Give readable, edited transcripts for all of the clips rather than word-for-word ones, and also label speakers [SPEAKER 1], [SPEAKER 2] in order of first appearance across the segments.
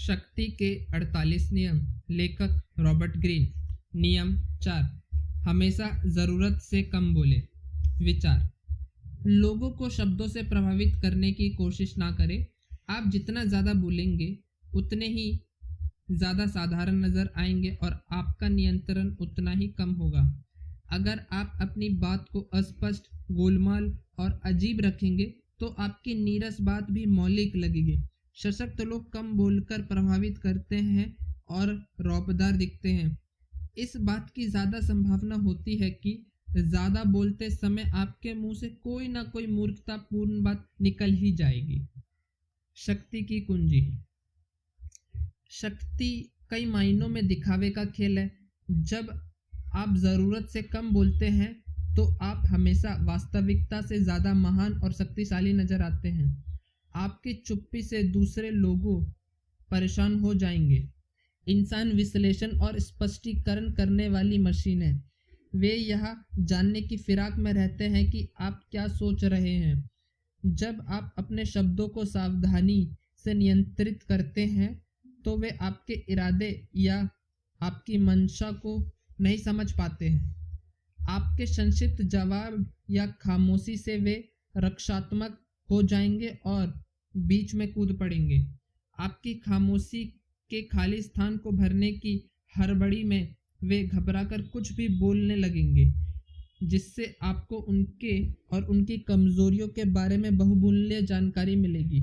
[SPEAKER 1] शक्ति के 48 नियम। लेखक रॉबर्ट ग्रीन। नियम 4। हमेशा ज़रूरत से कम बोले। विचार: लोगों को शब्दों से प्रभावित करने की कोशिश ना करें। आप जितना ज़्यादा बोलेंगे उतने ही ज़्यादा साधारण नज़र आएंगे और आपका नियंत्रण उतना ही कम होगा। अगर आप अपनी बात को अस्पष्ट, गोलमाल और अजीब रखेंगे तो आपकी नीरस बात भी मौलिक लगेगी। सशक्त लोग कम बोलकर प्रभावित करते हैं और रौबदार दिखते हैं। इस बात की ज़्यादा संभावना होती है कि ज़्यादा बोलते समय आपके मुंह से कोई ना कोई मूर्खतापूर्ण बात निकल ही जाएगी। शक्ति की कुंजी। शक्ति कई मायनों में दिखावे का खेल है। जब आप ज़रूरत से कम बोलते हैं तो आप हमेशा वास्तविकता से ज़्यादा महान और शक्तिशाली नजर आते हैं। आपकी चुप्पी से दूसरे लोगों परेशान हो जाएंगे। इंसान विश्लेषण और स्पष्टीकरण करने वाली मशीन है। वे यह जानने की फिराक में रहते हैं कि आप क्या सोच रहे हैं। जब आप अपने शब्दों को सावधानी से नियंत्रित करते हैं तो वे आपके इरादे या आपकी मंशा को नहीं समझ पाते हैं। आपके संक्षिप्त जवाब या खामोशी से वे रक्षात्मक हो जाएंगे और बीच में कूद पड़ेंगे। आपकी खामोशी के खाली स्थान को भरने की हड़बड़ी में वे घबराकर कुछ भी बोलने लगेंगे, जिससे आपको उनके और उनकी कमजोरियों के बारे में बहुमूल्य जानकारी मिलेगी।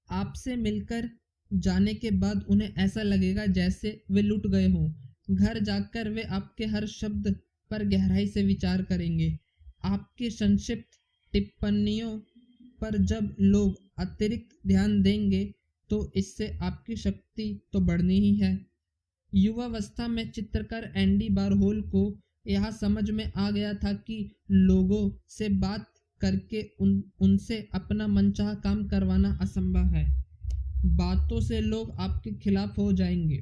[SPEAKER 1] आपसे मिलकर जाने के बाद उन्हें ऐसा लगेगा जैसे वे लुट गए हों। घर जाकर वे आपके हर शब्द पर गहराई से विचार करेंगे। आपकी संक्षिप्त टिप्पणियों पर जब लोग अतिरिक्त ध्यान देंगे तो इससे आपकी शक्ति तो बढ़नी ही है। युवावस्था में चित्रकार एंडी वारहोल को यह समझ में आ गया था कि लोगों से बात करके उनसे अपना मनचाहा काम करवाना असंभव है। बातों से लोग आपके खिलाफ हो जाएंगे,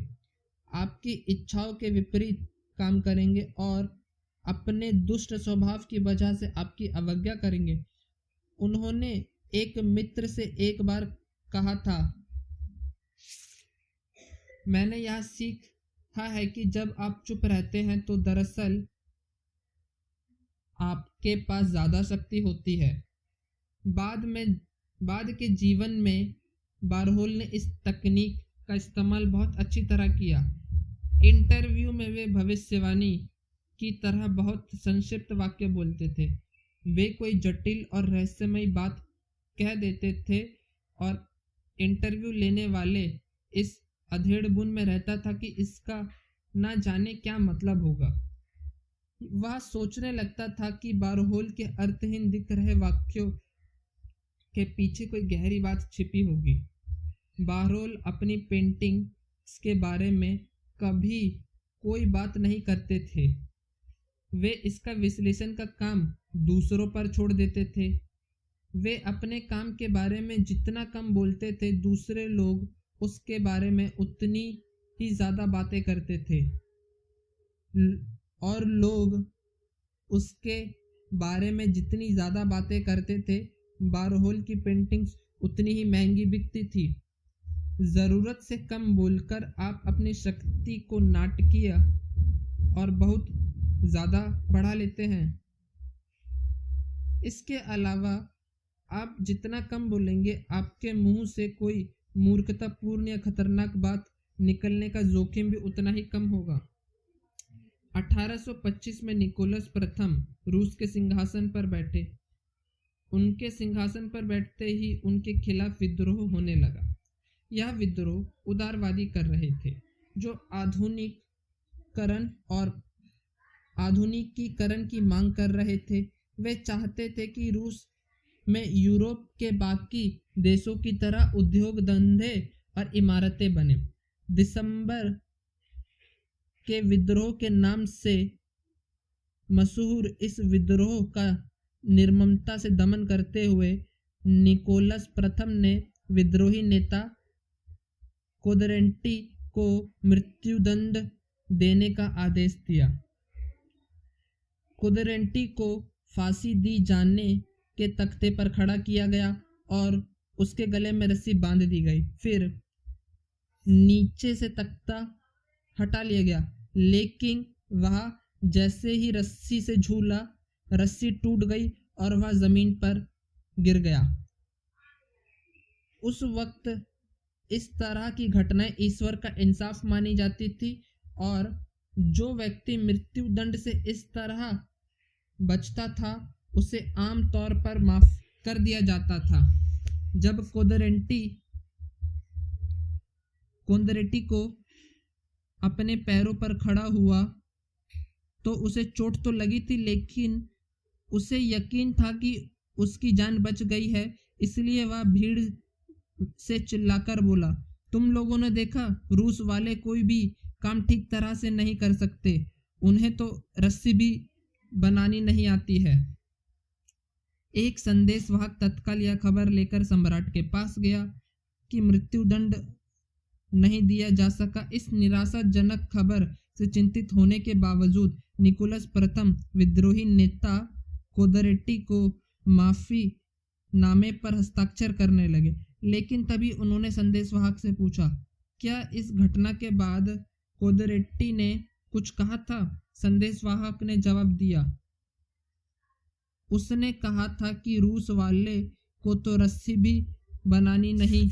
[SPEAKER 1] आपकी इच्छाओं के विपरीत काम करेंगे और अपने दुष्ट स्वभाव की वजह से आपकी अवज्ञा करेंगे। उन्होंने एक मित्र से एक बार कहा था, मैंने यह सीखा है कि जब आप चुप रहते हैं तो दरअसल आपके पास ज़्यादा शक्ति होती है। बाद के जीवन में वारहोल ने इस तकनीक का इस्तेमाल बहुत अच्छी तरह किया। इंटरव्यू में वे भविष्यवाणी की तरह बहुत संक्षिप्त वाक्य बोलते थे। वे कोई जटिल और रहस्यमयी बात कह देते थे और इंटरव्यू लेने वाले इस अधेड़ बुन में रहता था कि इसका ना जाने क्या मतलब होगा। वह सोचने लगता था कि वारहोल के अर्थहीन दिख रहे वाक्यों के पीछे कोई गहरी बात छिपी होगी। वारहोल अपनी पेंटिंग्स के बारे में कभी कोई बात नहीं करते थे। वे इसका विश्लेषण का काम दूसरों पर छोड़ देते थे। वे अपने काम के बारे में जितना कम बोलते थे, दूसरे लोग उसके बारे में उतनी ही ज़्यादा बातें करते थे और लोग उसके बारे में जितनी ज़्यादा बातें करते थे, वारहोल की पेंटिंग्स उतनी ही महंगी बिकती थी। ज़रूरत से कम बोलकर आप अपनी शक्ति को नाटकीय और बहुत ज़्यादा बढ़ा लेते हैं। इसके अलावा आप जितना कम बोलेंगे, आपके मुंह से कोई मूर्खतापूर्ण या खतरनाक बात निकलने का जोखिम भी उतना ही कम होगा। 1825 में निकोलस प्रथम रूस के सिंहासन पर बैठे। उनके सिंहासन पर बैठते ही उनके खिलाफ विद्रोह होने लगा। यह विद्रोह उदारवादी कर रहे थे, जो आधुनिकीकरण की मांग कर रहे थे। वे चाहते थे कि रूस में यूरोप के बाकी देशों की तरह उद्योग धंधे और इमारतें बने। दिसंबर के विद्रोह के नाम से मशहूर इस विद्रोह का निर्ममता से दमन करते हुए निकोलस प्रथम ने विद्रोही नेता कोदरेंटी को मृत्युदंड देने का आदेश दिया। कोदरेंटी को फांसी दी जाने के तख्ते पर खड़ा किया गया और उसके गले में रस्सी बांध दी गई। फिर नीचे से तख्ता हटा लिया गया, लेकिन वह जैसे ही रस्सी से झूला, रस्सी टूट गई और वह जमीन पर गिर गया। उस वक्त इस तरह की घटनाएं ईश्वर का इंसाफ मानी जाती थी और जो व्यक्ति मृत्यु दंड से इस तरह बचता था उसे आम तौर पर माफ कर दिया जाता था। जब कोंदरेटी को अपने पैरों पर खड़ा हुआ तो उसे चोट तो लगी थी, लेकिन उसे यकीन था कि उसकी जान बच गई है, इसलिए वह भीड़ से चिल्लाकर बोला, तुम लोगों ने देखा, रूस वाले कोई भी काम ठीक तरह से नहीं कर सकते, उन्हें तो रस्सी भी बनानी नहीं आती है। एक संदेशवाहक तत्काल यह खबर लेकर सम्राट के पास गया कि मृत्युदंड नहीं दिया जा सका। इस निराशाजनक खबर से चिंतित होने के बावजूद निकोलस प्रथम विद्रोही नेता कोदरेटी को माफी नामे पर हस्ताक्षर करने लगे, लेकिन तभी उन्होंने संदेशवाहक से पूछा, क्या इस घटना के बाद कोदरेटी ने कुछ कहा था? संदेशवाहक ने जवाब दिया, उसने कहा था कि रूस वाले को तो रस्सी भी बनानी नहीं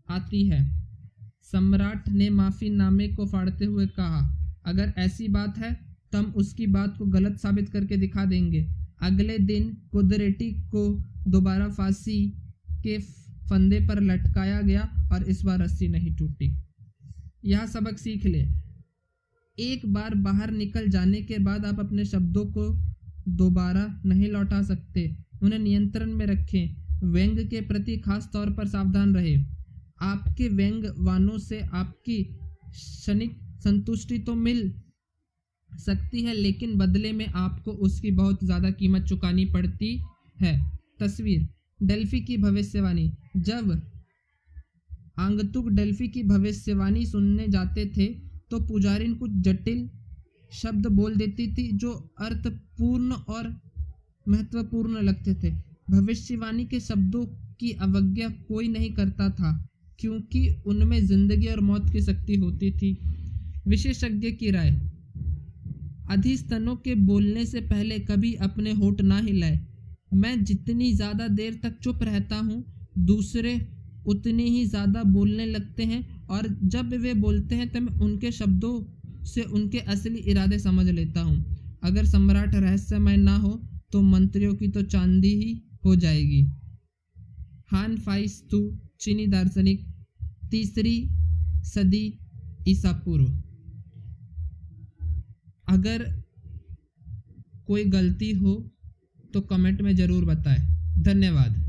[SPEAKER 1] आती है। सम्राट ने माफीनामे को फाड़ते हुए कहा, अगर ऐसी बात है तो हम उसकी बात को गलत साबित करके दिखा देंगे। अगले दिन कोदरेटी को दोबारा फांसी के फंदे पर लटकाया गया और इस बार रस्सी नहीं टूटी। यह सबक सीख ले, एक बार बाहर निकल जाने के बाद आप अपने शब्दों को दोबारा नहीं लौटा सकते। उन्हें नियंत्रण में रखें। व्यंग के प्रति खास तौर पर सावधान रहे। आपके व्यंग्यवानों से आपकी क्षणिक संतुष्टि तो मिल सकती है, लेकिन बदले में आपको उसकी बहुत ज़्यादा कीमत चुकानी पड़ती है। तस्वीर डेल्फी की भविष्यवाणी। जब आगंतुक डेल्फी की भविष्यवाणी सुनने जाते थे तो पुजारिन कुछ जटिल शब्द बोल देती थी जो अर्थपूर्ण और महत्वपूर्ण लगते थे। भविष्यवाणी के शब्दों की अवज्ञा कोई नहीं करता था, क्योंकि उनमें जिंदगी और मौत की शक्ति होती थी। विशेषज्ञ की राय। अधिस्तनों के बोलने से पहले कभी अपने होठ ना हिलाए। मैं जितनी ज़्यादा देर तक चुप रहता हूँ, दूसरे उतनी ही ज़्यादा बोलने लगते हैं, और जब वे बोलते हैं तब मैं उनके शब्दों से उनके असली इरादे समझ लेता हूँ। अगर सम्राट रहस्यमय ना हो तो मंत्रियों की तो चांदी ही हो जाएगी। हान फाइस तू, चीनी दार्शनिक, 3री सदी ईसा पूर्व। अगर कोई गलती हो तो कमेंट में ज़रूर बताएं। धन्यवाद।